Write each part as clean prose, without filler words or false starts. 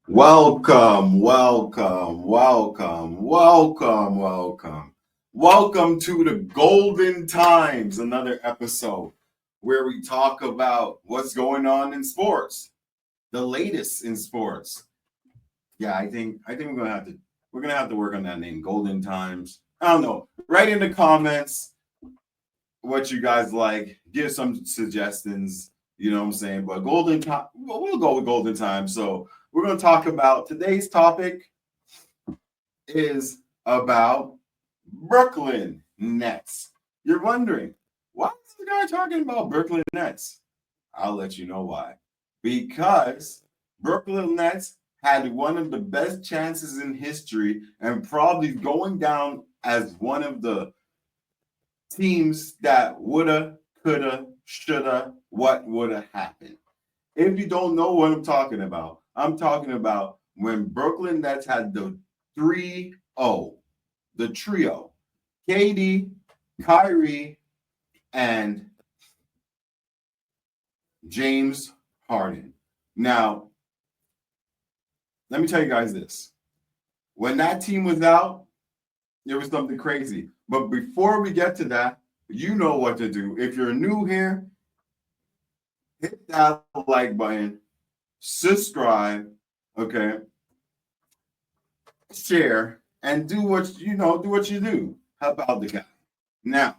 Welcome, welcome, welcome, welcome, welcome. Welcome to the Golden Times, another episode where we talk about what's going on in sports, the latest in sports. Yeah, I think we're gonna have to work on that name, Golden Times. I don't know. Write in the comments what you guys like. Give some suggestions. You know what I'm saying? But Golden Time, we'll go with Golden Time. So we're going to talk about today's topic is about Brooklyn Nets. You're wondering, why is the guy talking about Brooklyn Nets? I'll let you know why. Because Brooklyn Nets had one of the best chances in history and probably going down as one of the teams that woulda, coulda, shoulda, what woulda happened. If you don't know what I'm talking about when Brooklyn Nets had the 3-0, the trio, KD, Kyrie, and James Harden. Now, let me tell you guys this. When that team was out, it was something crazy. But before we get to that, you know what to do. If you're new here, hit that like button, subscribe, okay, share, and do what you do. How about the guy? Now,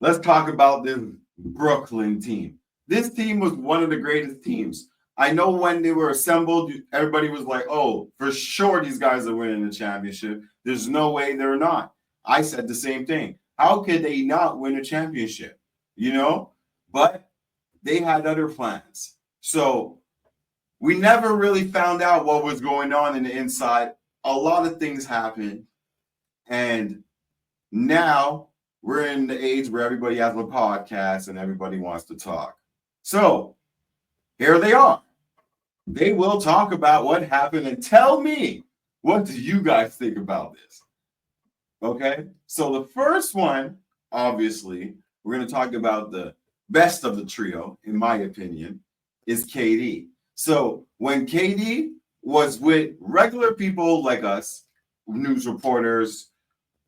let's talk about this Brooklyn team. This team was one of the greatest teams. I know when they were assembled, everybody was like, oh, for sure these guys are winning the championship. There's no way they're not. I said the same thing. How could they not win a championship? You know? But they had other plans. So we never really found out what was going on in the inside. A lot of things happened. And now we're in the age where everybody has a podcast and everybody wants to talk. So here they are. They will talk about what happened and tell me, what do you guys think about this? Okay, so the first one, obviously, we're going to talk about the best of the trio, in my opinion, is KD. So when KD was with regular people like us, news reporters,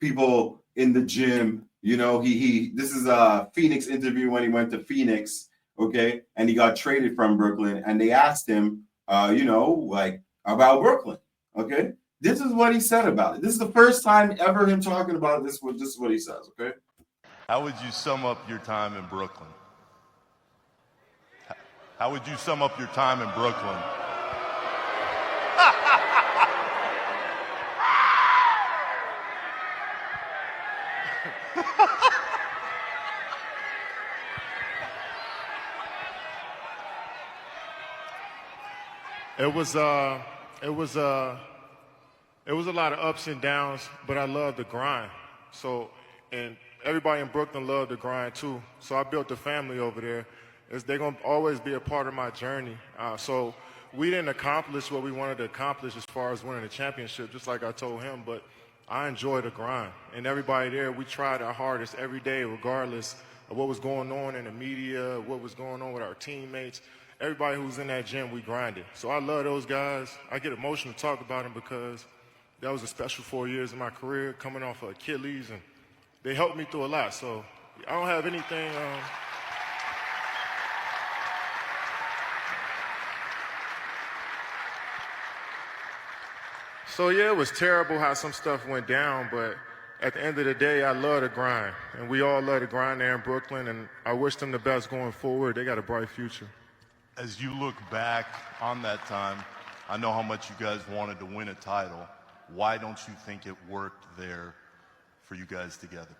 people in the gym, this is a Phoenix interview when he went to Phoenix, okay, and he got traded from Brooklyn, and they asked him, about Brooklyn, okay? This is what he said about it. This is the first time ever him talking about this. This is what he says, okay? How would you sum up your time in Brooklyn? How would you sum up your time in Brooklyn? It was a lot of ups and downs, but I love the grind. So, and everybody in Brooklyn loved the grind too. So I built a family over there. They're gonna always be a part of my journey. So we didn't accomplish what we wanted to accomplish as far as winning the championship, just like I told him. But I enjoy the grind, and everybody there, we tried our hardest every day, regardless of what was going on in the media, what was going on with our teammates. Everybody who's in that gym, we grinded. So I love those guys. I get emotional to talk about them because that was a special 4 years of my career, coming off of Achilles, and they helped me through a lot. So I don't have anything. So yeah, it was terrible how some stuff went down, but at the end of the day, I love the grind, and we all love the grind there in Brooklyn, and I wish them the best going forward. They got a bright future. As you look back on that time, I know how much you guys wanted to win a title. Why don't you think it worked there for you guys together?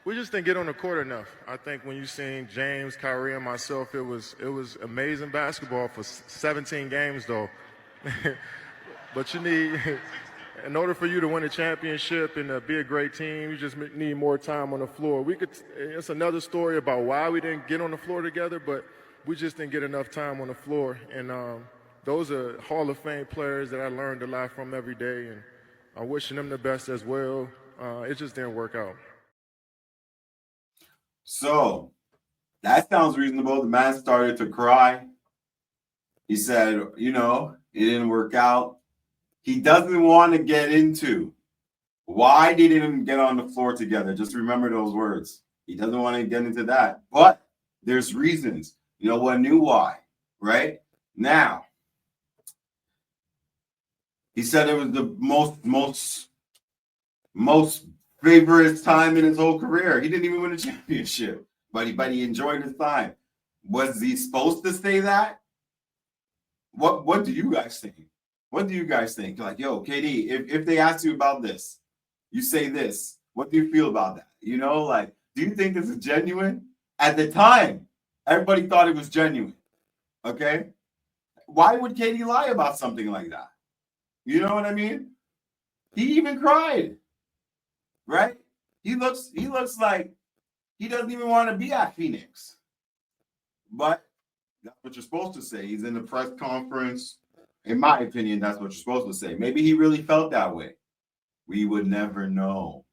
We just didn't get on the court enough. I think when you seen James, Kyrie, and myself, it was amazing basketball for 17 games, though. But you need, in order for you to win a championship and be a great team, you just need more time on the floor. It's another story about why we didn't get on the floor together, but we just didn't get enough time on the floor. And those are Hall of Fame players that I learned a lot from every day, and I'm wishing them the best as well. It just didn't work out. So that sounds reasonable. The man started to cry. He said, it didn't work out. He doesn't want to get into why they didn't get on the floor together. Just remember those words. He doesn't want to get into that. But there's reasons. You know what? Knew why, right? Now, he said it was the most favorite time in his whole career. He didn't even win a championship, but he enjoyed his time. Was he supposed to say that? What do you guys think? What do you guys think? Like, yo, KD, if they ask you about this, you say this. What do you feel about that? Do you think this is genuine? At the time, everybody thought it was genuine. Okay? Why would KD lie about something like that? You know what I mean? He even cried. Right? He looks like he doesn't even want to be at Phoenix. But that's what you're supposed to say. He's in the press conference. In my opinion, that's what you're supposed to say. Maybe he really felt that way. We would never know.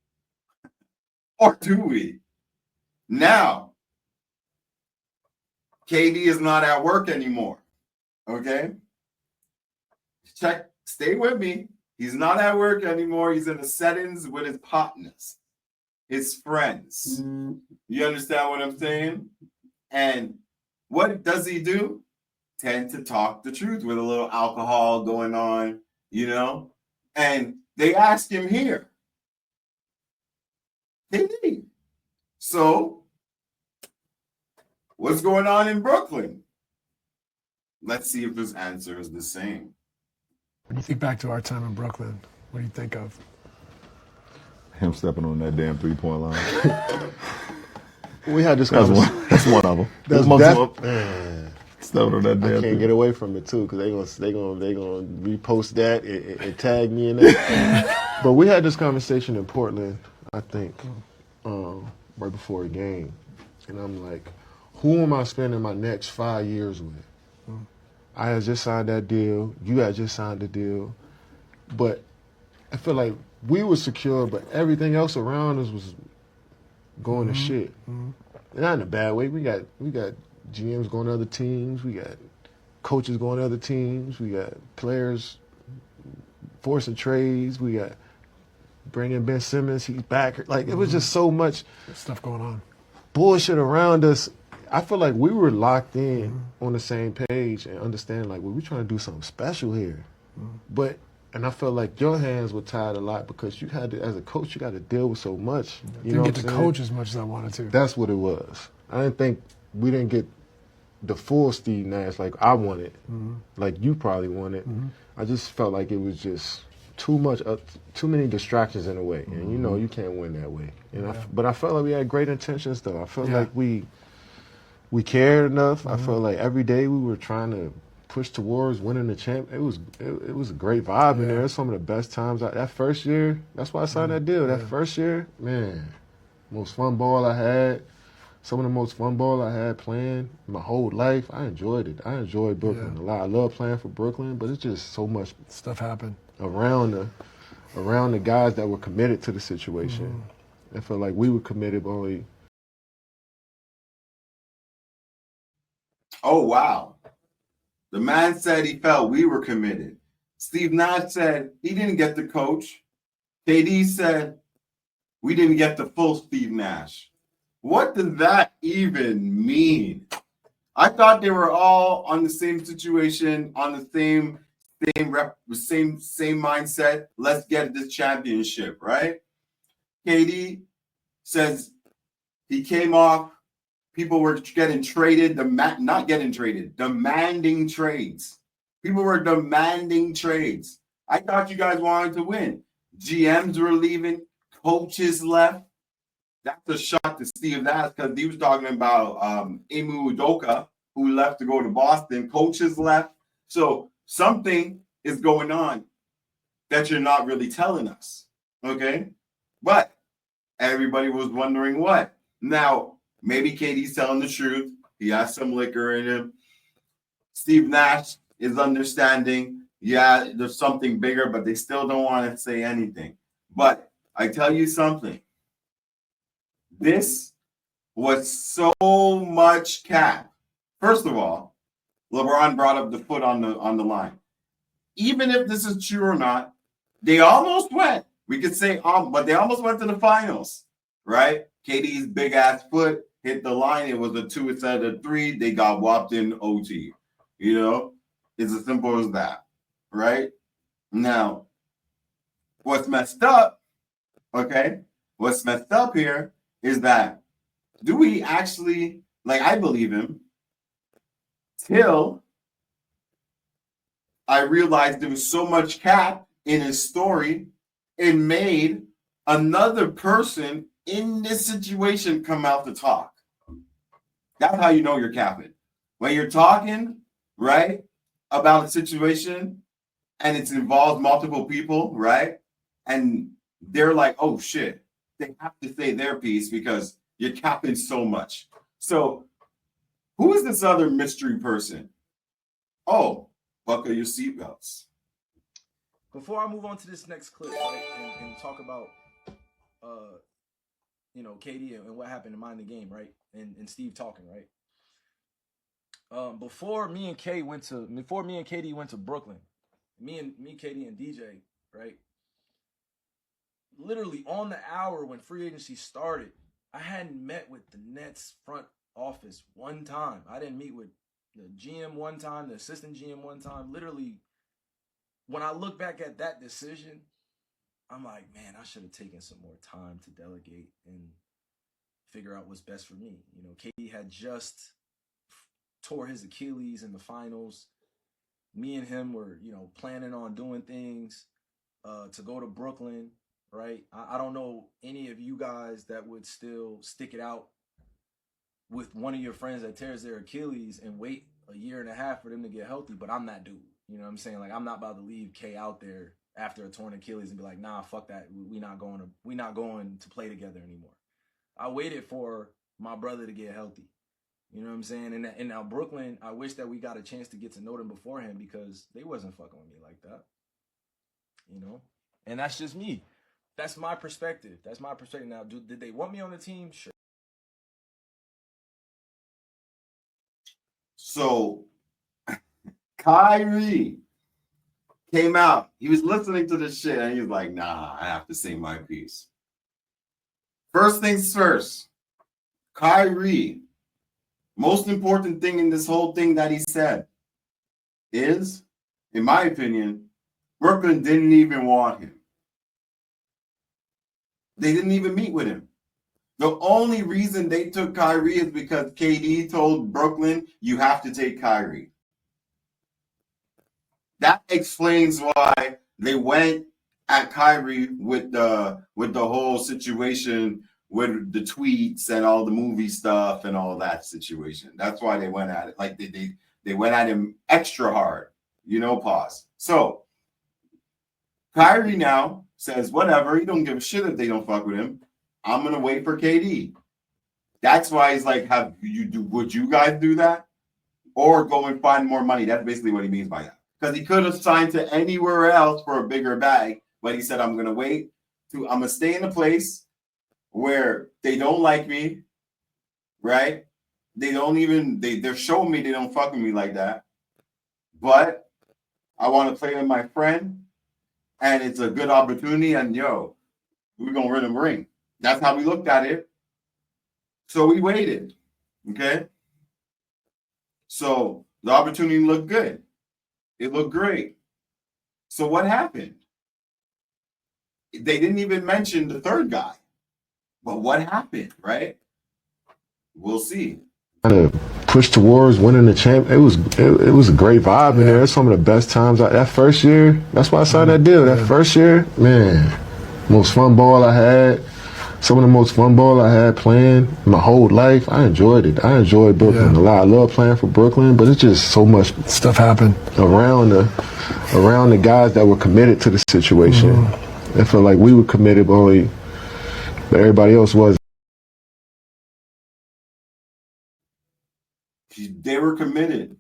Or do we? Now, KD is not at work anymore. Okay? Stay with me. He's not at work anymore. He's in the settings with his partners, his friends. You understand what I'm saying? And what does he do? Tend to talk the truth with a little alcohol going on, And they ask him here. KD. So, what's going on in Brooklyn? Let's see if his answer is the same. When you think back to our time in Brooklyn, what do you think of? Him stepping on that damn 3-point line. We had this That's conversation. that's one of them. Stepping on that damn. I can't get away from it too, because they gonna repost that and tag me in that. But we had this conversation in Portland, I think, right before a game, and I'm like, who am I spending my next 5 years with? I had just signed that deal. You had just signed the deal, but I feel like we were secure, but everything else around us was going to shit. Not in a bad way. We got GMs going to other teams. We got coaches going to other teams. We got players forcing trades. We got bringing Ben Simmons. He's back. Like, it was just so much Stuff going on. bullshit around us. I feel like we were locked in on the same page and understand, like, well, we're trying to do something special here. And I felt like your hands were tied a lot because you had to, as a coach, you got to deal with so much. You know Didn't get to what I'm saying? coach as much as I wanted to. That's what it was. I didn't think we didn't get the full Steve Nash like I wanted, like you probably wanted. I just felt like it was just too much, too many distractions in a way, and you can't win that way. And but I felt like we had great intentions, though. I felt like we cared enough. I felt like every day we were trying to push towards winning the champ. It was a great vibe in there. It was some of the best times. That first year, that's why I signed that deal. That first year, man, most fun ball I had. Some of the most fun ball I had playing my whole life. I enjoyed it. I enjoyed Brooklyn a lot. I love playing for Brooklyn, but it's just so much Stuff happened. around the guys that were committed to the situation. I felt like we were committed, but only. Oh, wow. The man said he felt we were committed. Steve Nash said he didn't get the coach. KD said we didn't get the full Steve Nash. What does that even mean? I thought they were all on the same situation, on the same mindset. Let's get this championship, right? KD says he came off. People were getting traded, not getting traded, demanding trades. People were demanding trades. I thought you guys wanted to win. GMs were leaving, coaches left. That's a shot to Steve Nash because he was talking about Emu Udoka, who left to go to Boston. Coaches left. So something is going on that you're not really telling us, okay? But everybody was wondering what. Now, maybe KD's telling the truth. He has some liquor in him. Steve Nash is understanding, there's something bigger, but they still don't want to say anything. But I tell you something. This was so much cap. First of all, LeBron brought up the foot on the line. Even if this is true or not, they almost went. We could say, but they almost went to the finals, right? KD's big ass foot hit the line. It was a 2 instead of 3. They got whopped in OT. You know, it's as simple as that, right? Now, what's messed up, okay? What's messed up here is that do we actually, like, I believe him till I realized there was so much cap in his story, it made another person in this situation come out to talk. That's how you know you're capping. When you're talking, right, about a situation and it's involved multiple people, right? And they're like, oh shit, they have to say their piece because you're capping so much. So who is this other mystery person? Oh, buckle your seatbelts. Before I move on to this next clip, right, and talk about KD and what happened in Mind the Game, right? And Steve talking, right? Before me and KD went to Brooklyn, me, KD, and DJ, right? Literally on the hour when free agency started, I hadn't met with the Nets front office one time. I didn't meet with the GM one time, the assistant GM one time. Literally, when I look back at that decision, I'm like, man, I should have taken some more time to delegate and figure out what's best for me. You know, KD had just tore his Achilles in the finals. Me and him were, planning on doing things to go to Brooklyn, right? I don't know any of you guys that would still stick it out with one of your friends that tears their Achilles and wait a year and a half for them to get healthy, but I'm that dude. You know what I'm saying? Like, I'm not about to leave K out there after a torn Achilles and be like, nah, fuck that. We not going to play together anymore. I waited for my brother to get healthy. You know what I'm saying? And now Brooklyn, I wish that we got a chance to get to know them beforehand because they wasn't fucking with me like that. You know? And that's just me. That's my perspective. Now, did they want me on the team? Sure. So Kyrie came out. He was listening to this shit and he was like, nah, I have to say my piece. First things first, Kyrie, most important thing in this whole thing that he said is, in my opinion, Brooklyn didn't even want him. They didn't even meet with him. The only reason they took Kyrie is because KD told Brooklyn, you have to take Kyrie. That explains why they went at Kyrie with the whole situation with the tweets and all the movie stuff and all that situation. That's why they went at it. Like they went at him extra hard, pause. So Kyrie now says, whatever, he don't give a shit if they don't fuck with him. I'm gonna wait for KD. That's why he's like, would you guys do that? Or go and find more money? That's basically what he means by that. Because he could have signed to anywhere else for a bigger bag, but he said, I'm gonna wait. I'm gonna stay in a place where they don't like me, right? They're showing me they don't fuck with me like that. But I want to play with my friend, and it's a good opportunity, and we're gonna win a ring. That's how we looked at it. So we waited. Okay. So the opportunity looked good. It looked great. So what happened? They didn't even mention the third guy. But what happened, right? We'll see. Kind of push towards winning the champ. It was a great vibe in there. It's some of the best times. That first year, that's why I signed that deal. That first year, man, most fun ball I had. Some of the most fun ball I had playing my whole life. I enjoyed it. I enjoyed Brooklyn a lot. I love playing for Brooklyn, but it's just so much stuff happened around the guys that were committed to the situation. I felt like we were committed, but everybody else was. They were committed.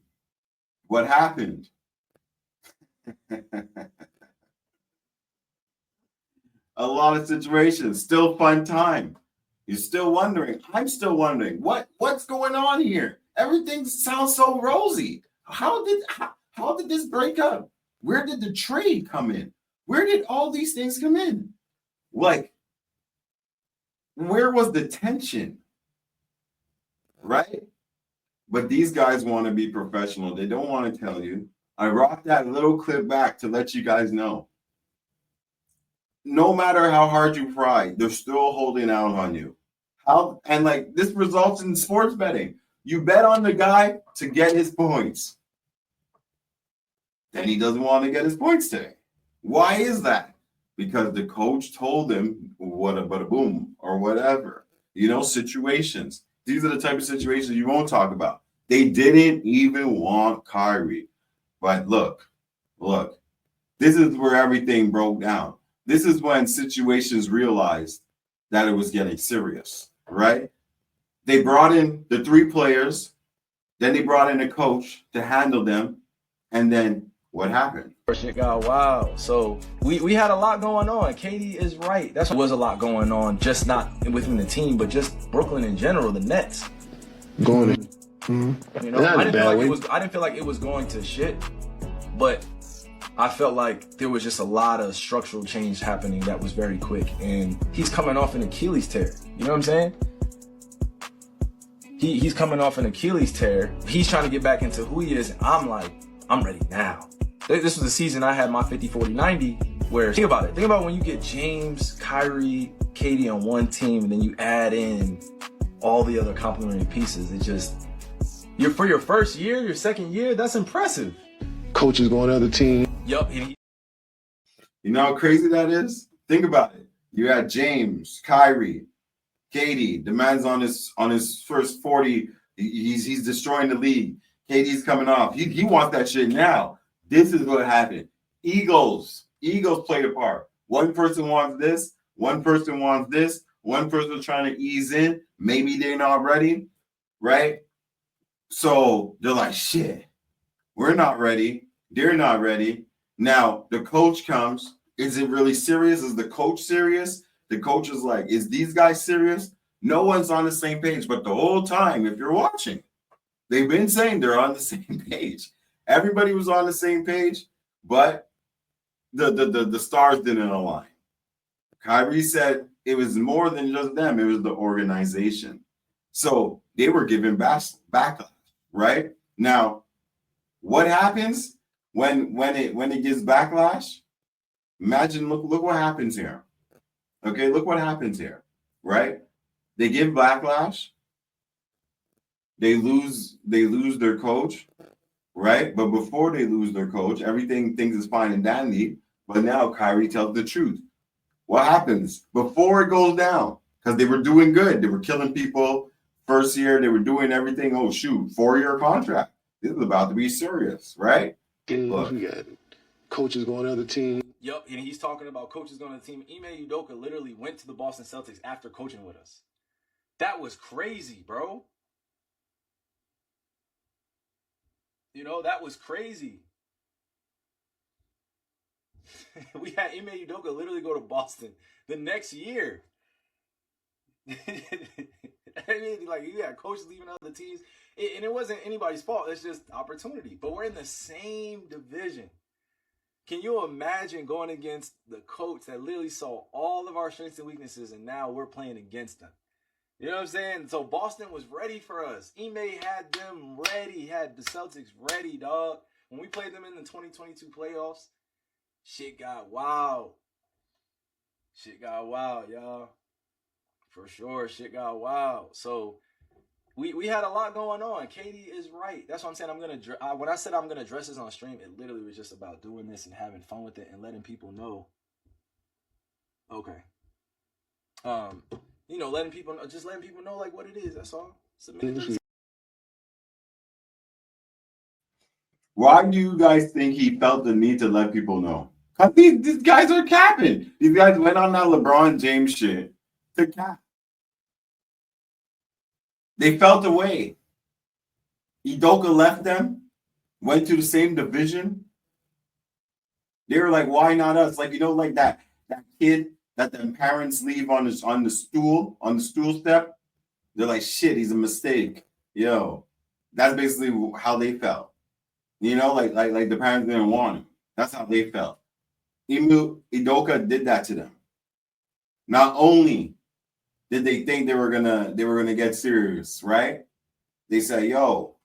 What happened? A lot of situations. Still fun time. You're still wondering. I'm still wondering what's going on here. Everything sounds so rosy. How did this break up? Where did the trade come in? Where did all these things come in? Like, where was the tension? Right? But these guys want to be professional. They don't want to tell you. I brought that little clip back to let you guys know. No matter how hard you try, they're still holding out on you. And like this results in sports betting. You bet on the guy to get his points. Then he doesn't want to get his points today. Why is that? Because the coach told him what a boom or whatever. Situations. These are the type of situations you won't talk about. They didn't even want Kyrie. But look, this is where everything broke down. This is when situations realized that it was getting serious, right? They brought in the 3 players, then they brought in a coach to handle them, and then what happened? Shit got wild. So we had a lot going on. Katie is right. That's what was a lot going on, just not within the team, but just Brooklyn in general, the Nets. Going in. I didn't feel like it was going to shit, but I felt like there was just a lot of structural change happening that was very quick, and he's coming off an Achilles tear. You know what I'm saying? He's coming off an Achilles tear. He's trying to get back into who he is, and I'm like, I'm ready now. This was the season I had my 50-40-90, where think about when you get James, Kyrie, Katie on one team, and then you add in all the other complementary pieces. It just, for your first year, your second year, that's impressive. Coaches going to other team. Yup. You know how crazy that is? Think about it. You had James, Kyrie, Katie. The man's on his first 40. He's destroying the league. KD's coming off. He wants that shit now. This is what happened. Egos played a part. One person wants this. One person wants this. One person's trying to ease in. Maybe they're not ready, right? So they're like, shit, we're not ready. They're not ready. Now the coach comes. Is it really serious? Is the coach serious? The coach is like, is these guys serious? No one's on the same page. But the whole time, if you're watching, they've been saying they're on the same page. Everybody was on the same page, but the stars didn't align. Kyrie said it was more than just them. It was the organization. So they were giving backlash, right? Now, what happens when it gives backlash? Imagine, look what happens here. Okay, look what happens here, right? They give backlash. They lose their coach, right? But before they lose their coach, everything things is fine and dandy. But now Kyrie tells the truth. What happens before it goes down? Because they were doing good. They were killing people. First year, they were doing everything. Oh, shoot, 4-year contract. This is about to be serious, right? Look. We got coaches going to other teams. Yup, and he's talking about coaches going to the team. Ime Udoka literally went to the Boston Celtics after coaching with us. That was crazy, bro. That was crazy. We had Ime Udoka literally go to Boston the next year. You had coaches leaving other teams. And it wasn't anybody's fault. It's just opportunity. But we're in the same division. Can you imagine going against the coach that literally saw all of our strengths and weaknesses, and now we're playing against them? You know what I'm saying? So Boston was ready for us. Ime had them ready, had the Celtics ready, dog. When we played them in the 2022 playoffs, shit got wild. Shit got wild, y'all. For sure, shit got wild. So we had a lot going on. Katie is right. That's what I'm saying. When I said I'm gonna address this on stream, it literally was just about doing this and having fun with it and letting people know. Okay. Letting people know like what it is. That's all. Why do you guys think he felt the need to let people know? Because these guys are capping. These guys went on that LeBron James shit to cap. They felt away. Udoka left them, went to the same division. They were like, why not us? Like, like that kid that the parents leave on the stool step, they're like, shit, he's a mistake. Yo, that's basically how they felt. You know, like the parents didn't want him. That's how they felt. Ime Udoka did that to them. Not only did they think they were gonna get serious, right? They said, yo,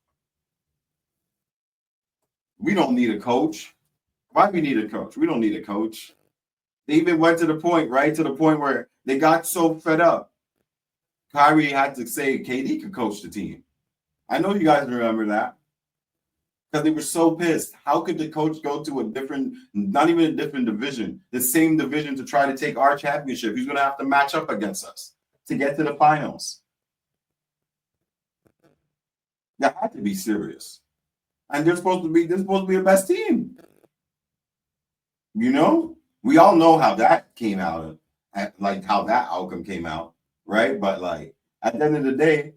we don't need a coach. Why do we need a coach? We don't need a coach. They even went to the point, right? To the point where they got so fed up. Kyrie had to say KD could coach the team. I know you guys remember that. Because they were so pissed. How could the coach go to a different, not even a different division, the same division to try to take our championship? He's going to have to match up against us to get to the finals. That had to be serious. And they're supposed to be the best team. You know? We all know how that came out, like how that outcome came out, right? But like at the end of the day,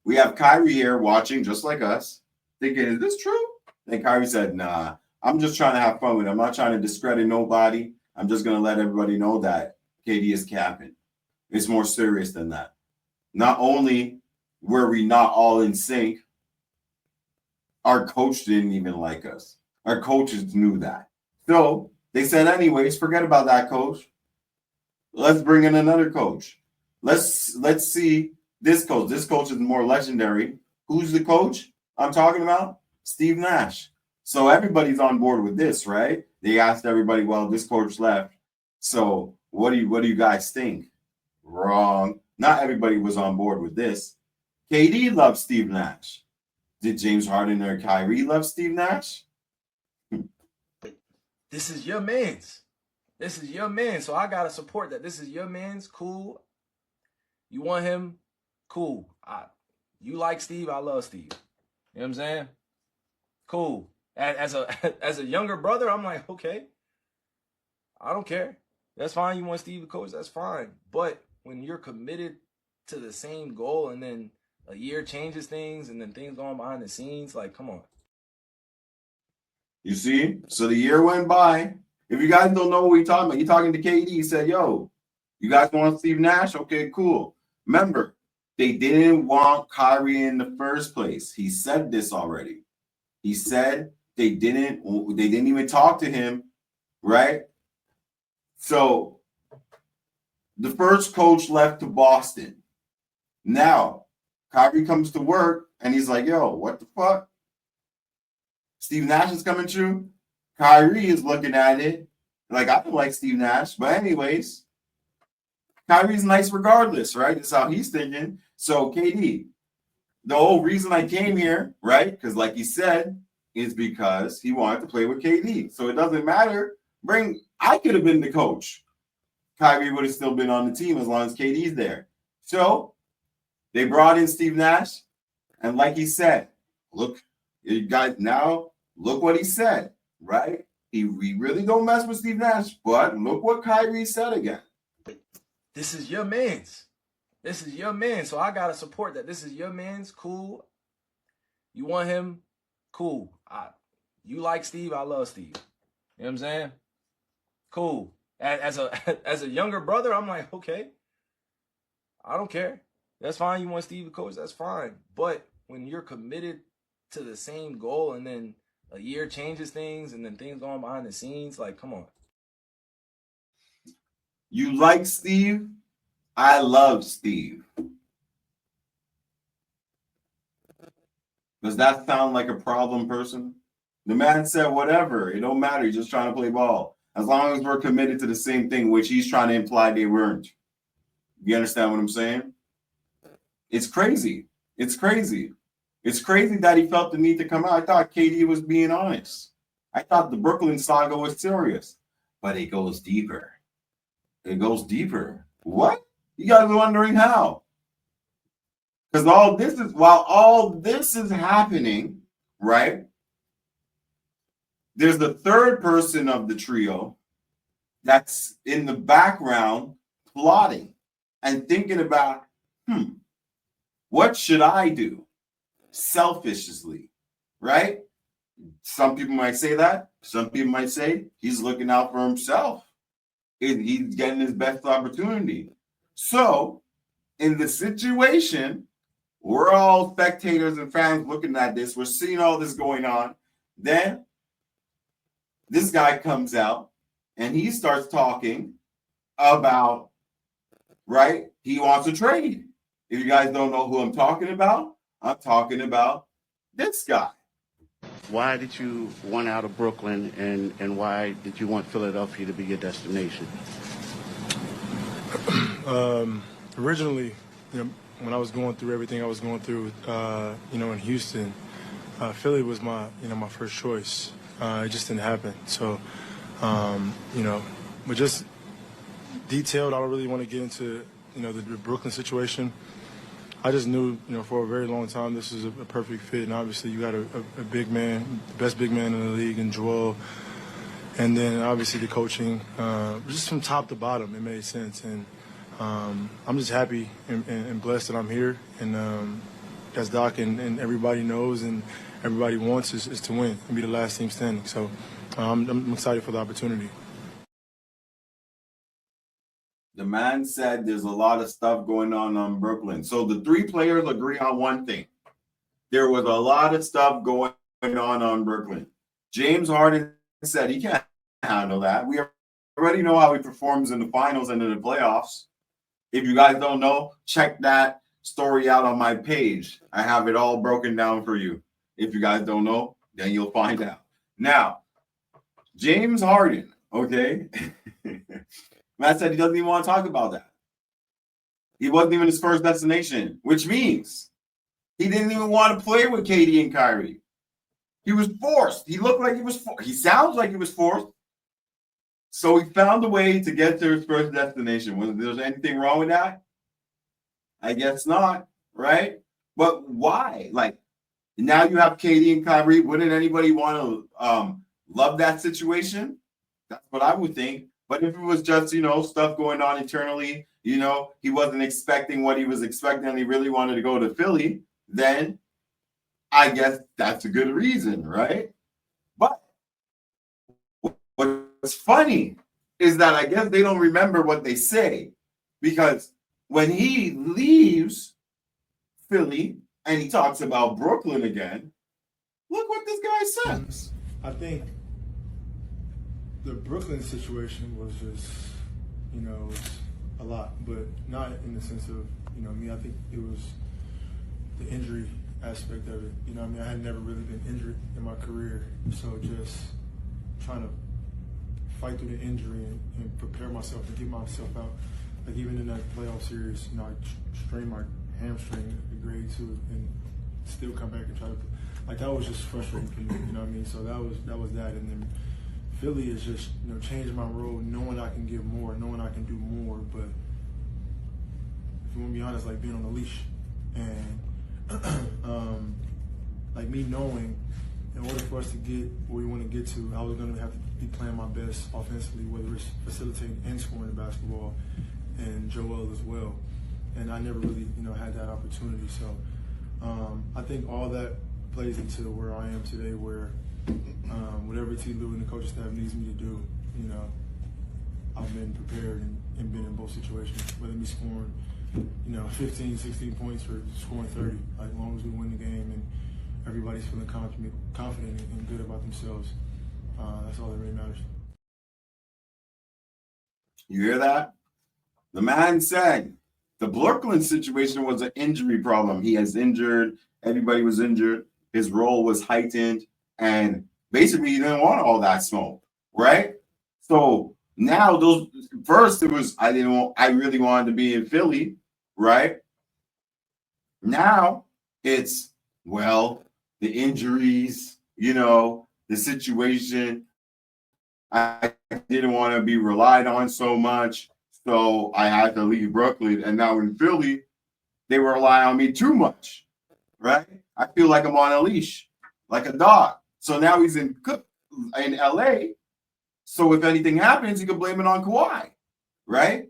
we have Kyrie here watching just like us, thinking, is this true? And Kyrie said, nah, I'm just trying to have fun with it. I'm not trying to discredit nobody. I'm just going to let everybody know that KD is capping. It's more serious than that. Not only were we not all in sync, our coach didn't even like us. Our coaches knew that. So they said, anyways, forget about that coach. Let's bring in another coach. Let's see this coach. This coach is more legendary. Who's the coach I'm talking about? Steve Nash. So everybody's on board with this, right? They asked everybody, well, this coach left. So what do you guys think? Wrong. Not everybody was on board with this. KD loves Steve Nash. Did James Harden or Kyrie love Steve Nash? This is your man's. This is your man. So I gotta support that. This is your man's. Cool. You want him? Cool. You like Steve? I love Steve. You know what I'm saying? Cool. As a younger brother, I'm like, okay. I don't care. That's fine. You want Steve to coach? That's fine. But when you're committed to the same goal and then a year changes things and then things going behind the scenes, like, come on. You see? So the year went by. If you guys don't know what we're talking about, you're talking to KD. He said, yo, you guys want Steve Nash? Okay, cool. Remember, they didn't want Kyrie in the first place. He said this already. He said they didn't even talk to him, right? So the first coach left to Boston. Now, Kyrie comes to work and he's like, yo, what the fuck? Steve Nash is coming through. Kyrie is looking at it like, I don't like Steve Nash. But anyways, Kyrie's nice regardless, right? That's how he's thinking. So KD, the whole reason I came here, right? Because like he said, is because he wanted to play with KD. So it doesn't matter. I could have been the coach. Kyrie would have still been on the team as long as KD's there. So they brought in Steve Nash. And like he said, look, you guys now look what he said, right? We really don't mess with Steve Nash, but look what Kyrie said again. This is your man's. This is your man. So I gotta support that. This is your man's. Cool. You want him? Cool. You like Steve? I love Steve. You know what I'm saying? Cool. As a younger brother, I'm like, okay. I don't care. That's fine. You want Steve to coach? That's fine. But when you're committed to the same goal and then a year changes things and then things going behind the scenes, like, come on. You like Steve? I love Steve. Does that sound like a problem person? The man said, whatever. It don't matter. He's just trying to play ball. As long as we're committed to the same thing, which he's trying to imply they weren't. You understand what I'm saying? It's crazy. It's crazy. It's crazy that he felt the need to come out. I thought KD was being honest. I thought the Brooklyn saga was serious. But it goes deeper. It goes deeper. What? You guys are wondering how? Because while all this is happening, right? There's the third person of the trio that's in the background plotting and thinking about, what should I do? Selfishly, right? Some people might say that. Some people might say he's looking out for himself. he's getting his best opportunity. So, in the situation, we're all spectators and fans looking at this. We're seeing all this going on. Then this guy comes out and he starts talking about, right? He wants to trade. If you guys don't know who I'm talking about this guy. Why did you want out of Brooklyn, and why did you want Philadelphia to be your destination? Originally, when I was going through everything I was going through, in Houston, Philly was my first choice. It just didn't happen. So, but just detailed, I don't really want to get into, the Brooklyn situation. I just knew, for a very long time this was a perfect fit, and obviously you got a big man, the best big man in the league, in Joel, and then obviously the coaching, just from top to bottom, it made sense, and I'm just happy and blessed that I'm here, and as Doc and everybody knows and everybody wants is to win and be the last team standing. So I'm excited for the opportunity. The man said there's a lot of stuff going on Brooklyn. So the three players agree on one thing. There was a lot of stuff going on Brooklyn. James Harden said he can't handle that. We already know how he performs in the finals and in the playoffs. If you guys don't know, check that story out on my page. I have it all broken down for you. If you guys don't know, then you'll find out. Now, James Harden, okay? Matt said he doesn't even want to talk about that. He wasn't even his first destination, which means he didn't even want to play with KD and Kyrie. He was forced. He looked like he was forced. He sounds like he was forced. So he found a way to get to his first destination. Was there anything wrong with that? I guess not, right? But why? Like, now you have KD and Kyrie. Wouldn't anybody want to love that situation? That's what I would think. But if it was just, stuff going on internally, he wasn't expecting what he was expecting and he really wanted to go to Philly, then I guess that's a good reason, right? But what's funny is that I guess they don't remember what they say, because when he leaves Philly and he talks about Brooklyn again, look what this guy says. I think the Brooklyn situation was just, was a lot, but not in the sense of, me. I think it was the injury aspect of it. I had never really been injured in my career, so just trying to fight through the injury and prepare myself and get myself out. Like even in that playoff series, I strained my hamstring at grade 2 and still come back and try to, that was just frustrating for me. So that was that, and then Philly is just, changing my role, knowing I can give more, knowing I can do more. But if you want to be honest, like being on a leash, and me knowing in order for us to get where we want to get to, I was going to have to be playing my best offensively, whether it's facilitating and scoring the basketball, and Joel as well. And I never really, had that opportunity. So I think all that plays into where I am today, where whatever T. Lou and the coaching staff needs me to do, I've been prepared and been in both situations, whether me scoring, 15, 16 points or scoring 30. As long as we win the game and everybody's feeling confident and good about themselves, that's all that really matters. You hear that? The man said the Brooklyn situation was an injury problem. He has injured. Everybody was injured. His role was heightened. And basically, he didn't want all that smoke, right? So now first it was, I really wanted to be in Philly, right? Now it's, the injuries, the situation. I didn't want to be relied on so much, so I had to leave Brooklyn. And now in Philly, they were relying on me too much, right? I feel like I'm on a leash, like a dog. So now he's in LA. So if anything happens, he could blame it on Kawhi, right?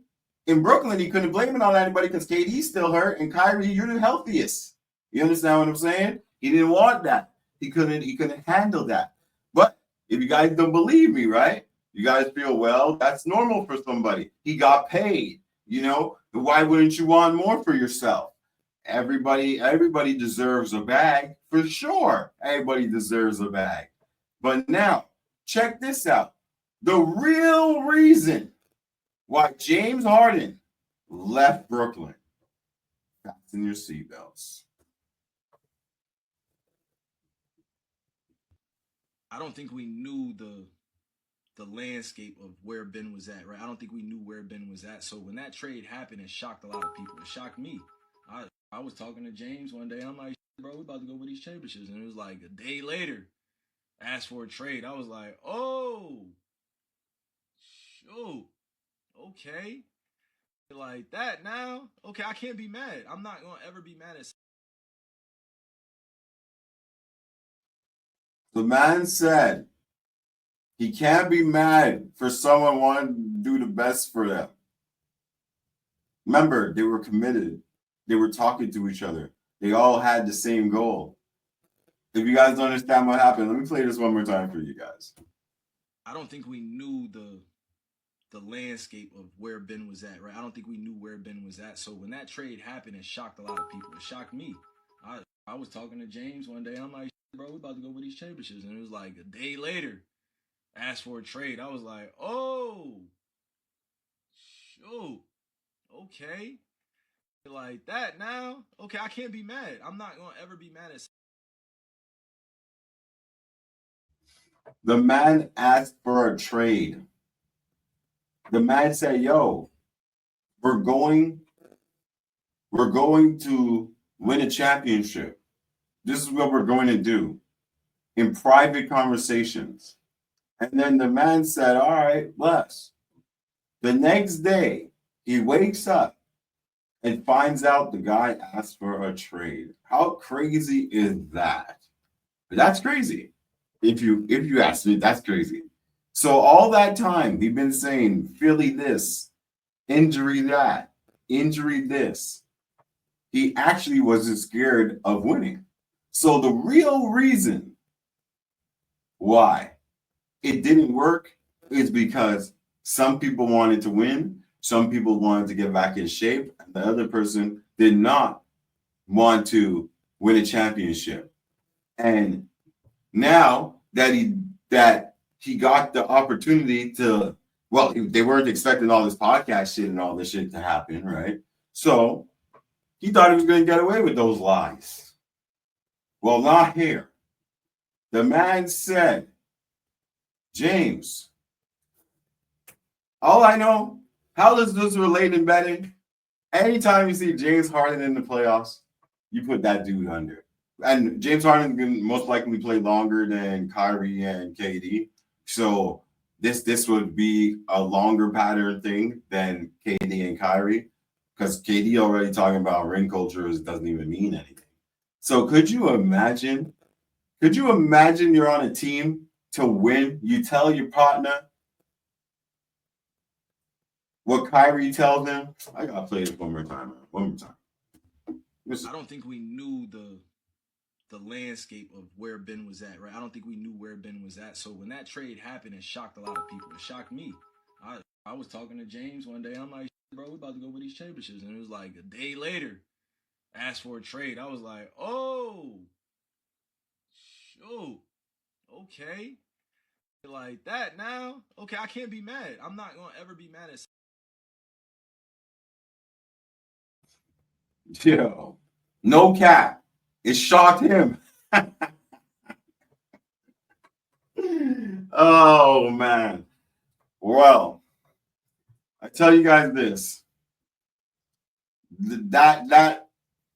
In Brooklyn, he couldn't blame it on anybody because KD's still hurt, and Kyrie, you're the healthiest. You understand what I'm saying? He didn't want that. He couldn't handle that. But if you guys don't believe me, right? You guys feel, well, that's normal for somebody. He got paid, you know? Why wouldn't you want more for yourself? Everybody deserves a bag, for sure. Everybody deserves a bag. But now, check this out. The real reason why James Harden left Brooklyn. Fasten your seatbelts. I don't think we knew the landscape of where Ben was at, right? I don't think we knew where Ben was at. So when that trade happened, it shocked a lot of people. It shocked me. I was talking to James one day. I'm like, bro, we about to go with these championships. And it was like a day later, asked for a trade. I was like, oh, shoot. Okay. Like that now? Okay, I can't be mad. I'm not going to ever be mad at. The man said he can't be mad for someone wanting to do the best for them. Remember, they were committed. They were talking to each other. They all had the same goal. If you guys don't understand what happened, let me play this one more time for you guys. I don't think we knew the landscape of where Ben was at, right? I don't think we knew where Ben was at. So when that trade happened, it shocked a lot of people. It shocked me. I was talking to James one day. I'm like, bro, we about to go with these championships. And it was like a day later, asked for a trade. I was like, oh, shoot. Okay. Like that now? Okay, I can't be mad. I'm not going to ever be mad at. The man asked for a trade. The man said, yo, we're going to win a championship. This is what we're going to do in private conversations. And then the man said, all right, bless. The next day, he wakes up and finds out the guy asked for a trade. How crazy is that? That's crazy. If you ask me, that's crazy. So all that time we've been saying Philly this, injury that, injury this. He actually wasn't scared of winning. So the real reason why it didn't work is because some people wanted to win, some people wanted to get back in shape, and the other person did not want to win a championship. And now that he got the opportunity to, well, they weren't expecting all this podcast shit and all this shit to happen, right? So he thought he was going to get away with those lies. Well, not here. The man said, James, all I know, how does this relate in betting? Anytime you see James Harden in the playoffs, you put that dude under. And James Harden can most likely play longer than Kyrie and KD. So this would be a longer pattern thing than KD and Kyrie, because KD already talking about ring culture doesn't even mean anything. So could you imagine you're on a team to win? You tell your partner what Kyrie tells him. I gotta play this one more time. I don't think we knew the landscape of where Ben was at, right? I don't think we knew where Ben was at. So when that trade happened, it shocked a lot of people. It shocked me. I was talking to James one day. I'm like, bro, we about to go with these championships. And it was like a day later, asked for a trade. I was like, oh, shoot. Okay. Like that now? Okay, I can't be mad. I'm not going to ever be mad at. Yo, no cap. It shocked him. Oh man. Well, I tell you guys this. That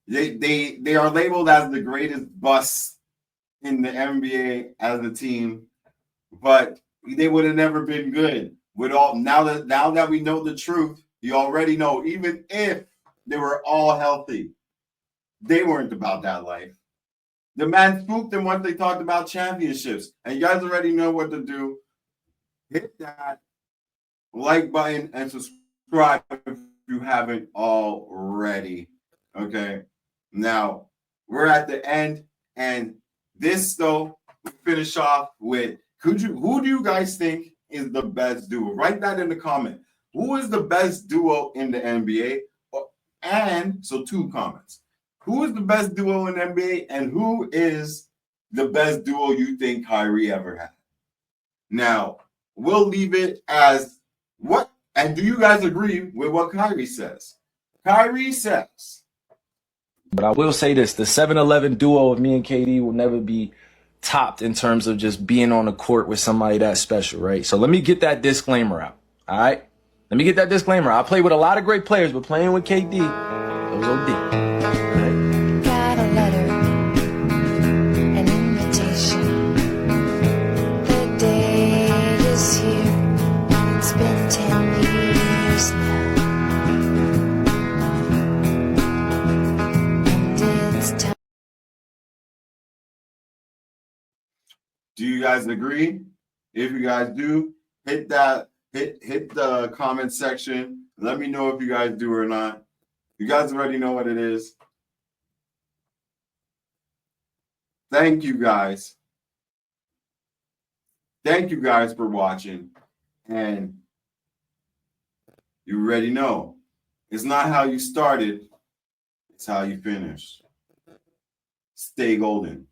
they are labeled as the greatest bust in the NBA as a team, but they would have never been good. With all now that we know the truth, you already know, even if they were all healthy, they weren't about that life. The man spooked them once they talked about championships. And you guys already know what to do. Hit that like button and subscribe if you haven't already. Okay. Now, we're at the end. And this, though, we finish off with who do you guys think is the best duo? Write that in the comment. Who is the best duo in the NBA? And so 2 comments. Who is the best duo in the NBA, and who is the best duo you think Kyrie ever had? Now, we'll leave it as what, and do you guys agree with what Kyrie says? Kyrie says, But I will say this, the 7-11 duo of me and KD will never be topped in terms of just being on the court with somebody that special, right? So let me get that disclaimer out, all right? Let me get that disclaimer. I play with a lot of great players, but playing with KD, it was OD. Right? Got a letter, an invitation. The day is here. It's been 10 years now. And it's time. do you guys agree? If you guys do, hit the comment section. Let me know if you guys do or not. You guys already know what it is. Thank you guys. Thank you guys for watching. And you already know, it's not how you started, it's how you finish. Stay golden.